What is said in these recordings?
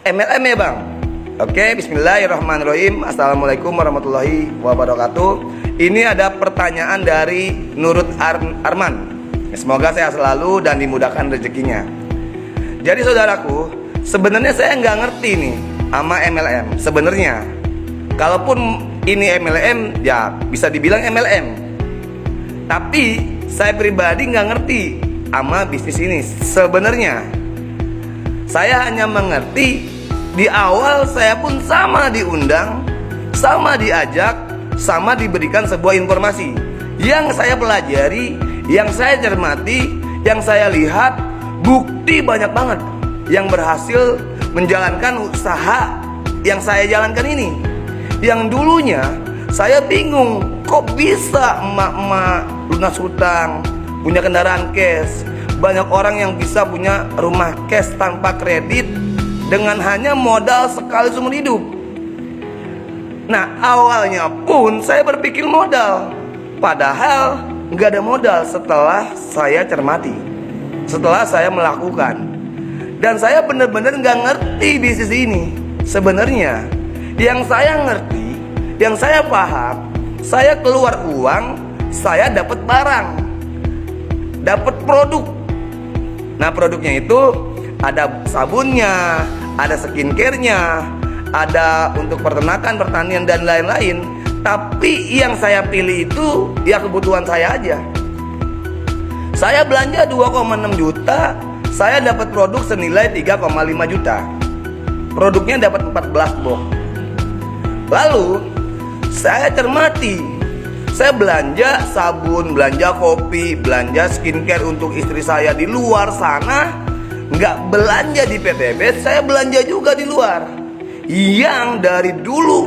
MLM ya bang? Oke, bismillahirrahmanirrahim. Assalamualaikum warahmatullahi wabarakatuh. Ini ada pertanyaan dari Nurut Arman. Semoga sehat selalu dan dimudahkan rezekinya. Jadi saudaraku, sebenarnya saya nggak ngerti nih sama MLM. Sebenarnya, kalaupun ini MLM, ya bisa dibilang MLM. Tapi saya pribadi nggak ngerti sama bisnis ini. Sebenarnya, saya hanya mengerti di awal saya pun sama diundang, sama diajak, sama diberikan sebuah informasi yang saya pelajari, yang saya cermati, yang saya lihat, bukti banyak banget yang berhasil menjalankan usaha yang saya jalankan ini. Yang dulunya saya bingung, kok bisa emak-emak lunas hutang, punya kendaraan cash, banyak orang yang bisa punya rumah cash tanpa kredit dengan hanya modal sekali seumur hidup. Nah, awalnya pun saya berpikir modal, padahal nggak ada modal setelah saya cermati, setelah saya melakukan. Dan saya benar-benar nggak ngerti bisnis ini. Sebenarnya yang saya ngerti, yang saya paham, saya keluar uang, saya dapat barang, dapat produk. Nah, produknya itu ada sabunnya, ada skincare-nya, ada untuk peternakan, pertanian dan lain-lain. Tapi yang saya pilih itu ya kebutuhan saya aja. Saya belanja 2,6 juta, saya dapat produk senilai 3,5 juta. Produknya dapat 14 box. Lalu saya cermati, saya belanja sabun, belanja kopi, belanja skincare untuk istri saya di luar sana. Nggak belanja di PTB, saya belanja juga di luar. Yang dari dulu,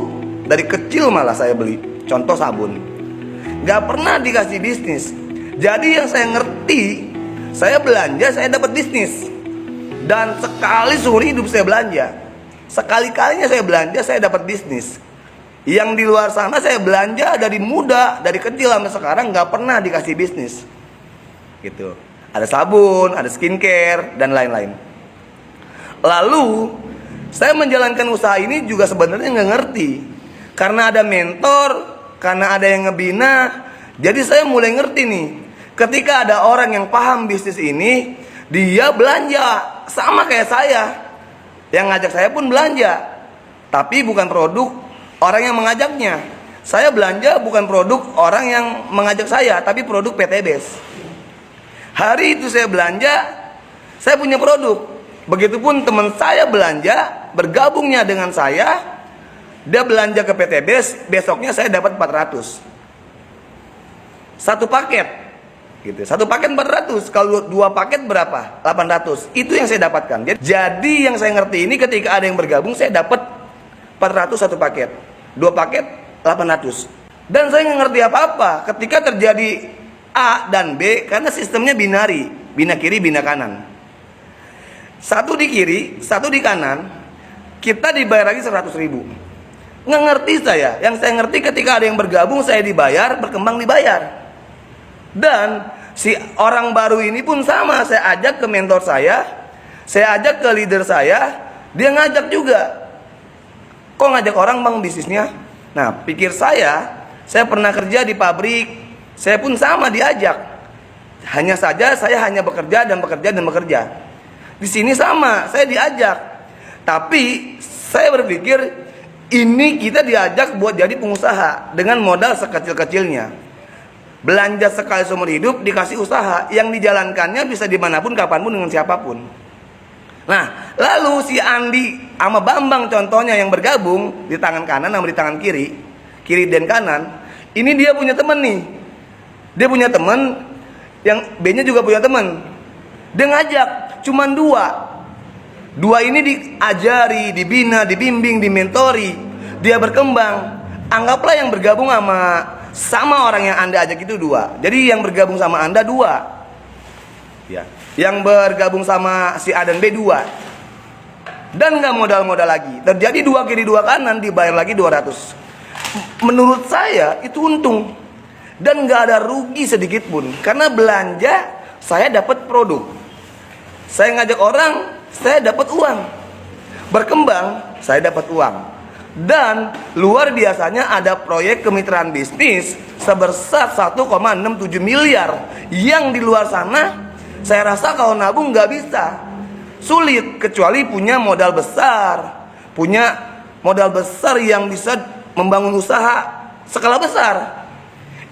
dari kecil malah saya beli. Contoh sabun, nggak pernah dikasih bisnis. Jadi yang saya ngerti, saya belanja, saya dapat bisnis. Dan sekali seumur hidup saya belanja, sekali-kalinya saya belanja, saya dapat bisnis. Yang di luar sana saya belanja dari muda, dari kecil sampai sekarang nggak pernah dikasih bisnis. Gitu. Ada sabun, ada skincare, dan lain-lain. Lalu saya menjalankan usaha ini juga sebenarnya nggak ngerti. Karena ada mentor, karena ada yang ngebina. Jadi saya mulai ngerti nih. Ketika ada orang yang paham bisnis ini, dia belanja sama kayak saya. Yang ngajak saya pun belanja, tapi bukan produk orang yang mengajaknya. Saya belanja bukan produk orang yang mengajak saya, tapi produk PTBS. Hari itu saya belanja, saya punya produk. Begitupun teman saya belanja, bergabungnya dengan saya, dia belanja ke PTBS, besoknya saya dapat 400. Satu paket, gitu. Satu paket 400. Kalau 2 paket berapa? 800. Itu yang saya dapatkan. Jadi yang saya ngerti ini, ketika ada yang bergabung, saya dapat 400 satu paket. 2 paket 800. Dan saya nggak ngerti apa-apa ketika terjadi A dan B, karena sistemnya binari, bina kiri, bina kanan. Satu di kiri, satu di kanan, kita dibayar lagi 100.000. Nggak ngerti saya. Yang saya ngerti ketika ada yang bergabung, saya dibayar, berkembang dibayar. Dan si orang baru ini pun sama, saya ajak ke mentor saya ajak ke leader saya, dia ngajak juga. Kok ngajak orang bang bisnisnya? Nah, pikir saya pernah kerja di pabrik. Saya pun sama diajak. Hanya saja saya hanya bekerja dan bekerja dan bekerja. Di sini sama, saya diajak. Tapi saya berpikir ini kita diajak buat jadi pengusaha dengan modal sekecil-kecilnya. Belanja sekali seumur hidup, dikasih usaha yang dijalankannya bisa dimanapun, kapanpun, dengan siapapun. Nah, lalu si Andi sama Bambang contohnya yang bergabung di tangan kanan sama di tangan kiri, kiri dan kanan. Ini dia punya teman nih. Dia punya teman, yang B-nya juga punya teman. Dia ngajak, cuman 2. 2 ini diajari, dibina, dibimbing, dimentori. Dia berkembang. Anggaplah yang bergabung sama orang yang Anda ajak itu 2. Jadi yang bergabung sama Anda 2. Ya. Yang bergabung sama si A dan B 2. Dan nggak modal-modal lagi. Terjadi 2 kiri 2 kanan, dibayar lagi 200. Menurut saya itu untung. Dan nggak ada rugi sedikit pun, karena belanja saya dapat produk, saya ngajak orang, saya dapat uang. berkembang, saya dapat uang. Dan luar biasanya ada proyek kemitraan bisnis sebesar 1,67 miliar yang di luar sana saya rasa kalau nabung nggak bisa, sulit, kecuali punya modal besar, yang bisa membangun usaha skala besar.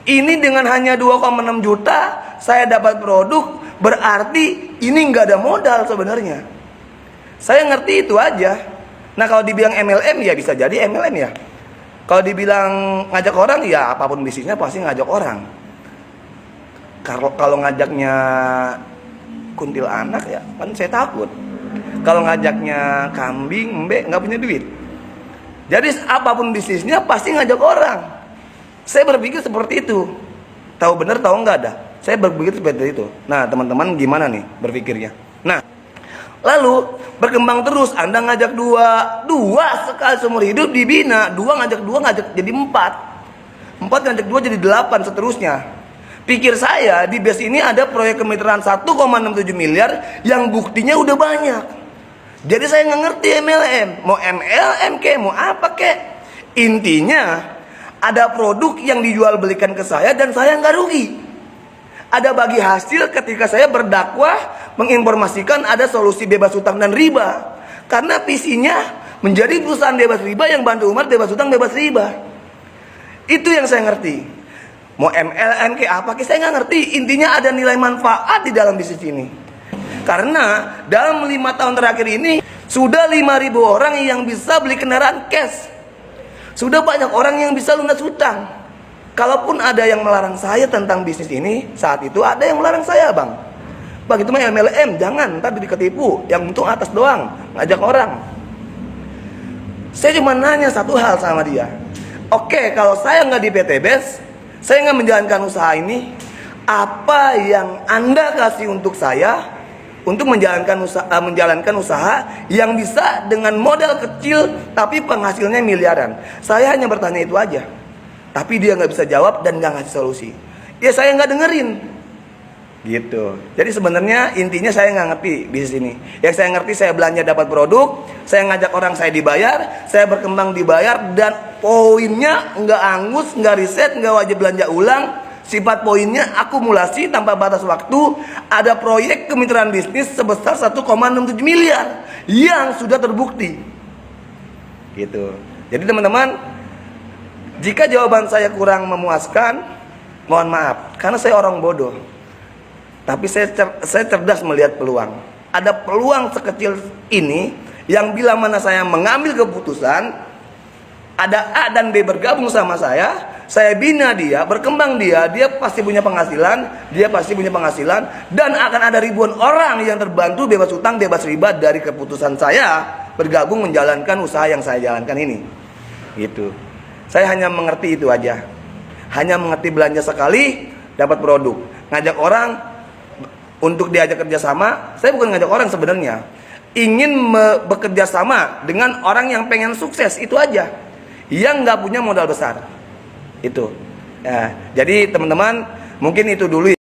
Ini dengan hanya 2,6 juta saya dapat produk, berarti ini nggak ada modal sebenarnya. Saya ngerti itu aja. Nah kalau dibilang MLM ya bisa jadi MLM ya. Kalau dibilang ngajak orang ya apapun bisnisnya pasti ngajak orang. Kalau ngajaknya kuntilanak ya kan saya takut. Kalau ngajaknya kambing, embe nggak punya duit. Jadi apapun bisnisnya pasti ngajak orang. Saya berpikir seperti itu. Tahu benar tahu nggak ada. Saya berpikir seperti itu. Nah teman-teman gimana nih berpikirnya? Nah lalu berkembang terus. Anda ngajak dua sekali seumur hidup dibina. Ngajak dua jadi 4 ngajak 2 jadi 8 seterusnya. Pikir saya di base ini ada proyek kemitraan 1,67 miliar yang buktinya udah banyak. Jadi saya nggak ngerti MLM, mau MLM ke, mau apa ke. Intinya ada produk yang dijual belikan ke saya dan saya nggak rugi. Ada bagi hasil ketika saya berdakwah menginformasikan ada solusi bebas hutang dan riba. Karena visinya menjadi perusahaan bebas riba yang bantu umat bebas hutang bebas riba. Itu yang saya ngerti. Mau MLM ke apa ke saya nggak ngerti. Intinya ada nilai manfaat di dalam bisnis ini. Karena dalam 5 tahun terakhir ini sudah 5.000 orang yang bisa beli kendaraan cash. Sudah banyak orang yang bisa lunas hutang. Kalaupun ada yang melarang saya tentang bisnis ini, saat itu ada yang melarang saya, Bang. Bang itu mah MLM, jangan, ntar jadi ketipu. Yang untung atas doang, ngajak orang. Saya cuma nanya satu hal sama dia. Oke, kalau saya nggak di PT BES, saya nggak menjalankan usaha ini, apa yang Anda kasih untuk saya untuk menjalankan usaha yang bisa dengan modal kecil tapi penghasilnya miliaran? Saya hanya bertanya itu aja. Tapi dia nggak bisa jawab dan nggak ngasih solusi. Ya saya nggak dengerin. Gitu. Jadi sebenarnya intinya saya nggak ngerti bisnis ini. Yang saya ngerti saya belanja dapat produk, saya ngajak orang saya dibayar, saya berkembang dibayar, dan poinnya nggak angus, nggak riset, nggak wajib belanja ulang. Sifat poinnya akumulasi tanpa batas waktu. Ada proyek kemitraan bisnis sebesar 1,67 miliar yang sudah terbukti. Gitu. Jadi teman-teman, jika jawaban saya kurang memuaskan, mohon maaf, karena saya orang bodoh. Tapi saya cerdas melihat peluang. Ada peluang sekecil ini yang bila mana saya mengambil keputusan, ada A dan B bergabung sama saya bina dia, berkembang dia pasti punya penghasilan, dan akan ada ribuan orang yang terbantu bebas utang, bebas riba dari keputusan saya bergabung menjalankan usaha yang saya jalankan ini. Gitu. Saya hanya mengerti itu aja. Hanya mengerti belanja sekali dapat produk. Ngajak orang untuk diajak kerjasama, saya bukan ngajak orang sebenarnya. Ingin bekerja sama dengan orang yang pengen sukses, itu aja. Yang nggak punya modal besar. Itu. Ya, jadi teman-teman, mungkin itu dulu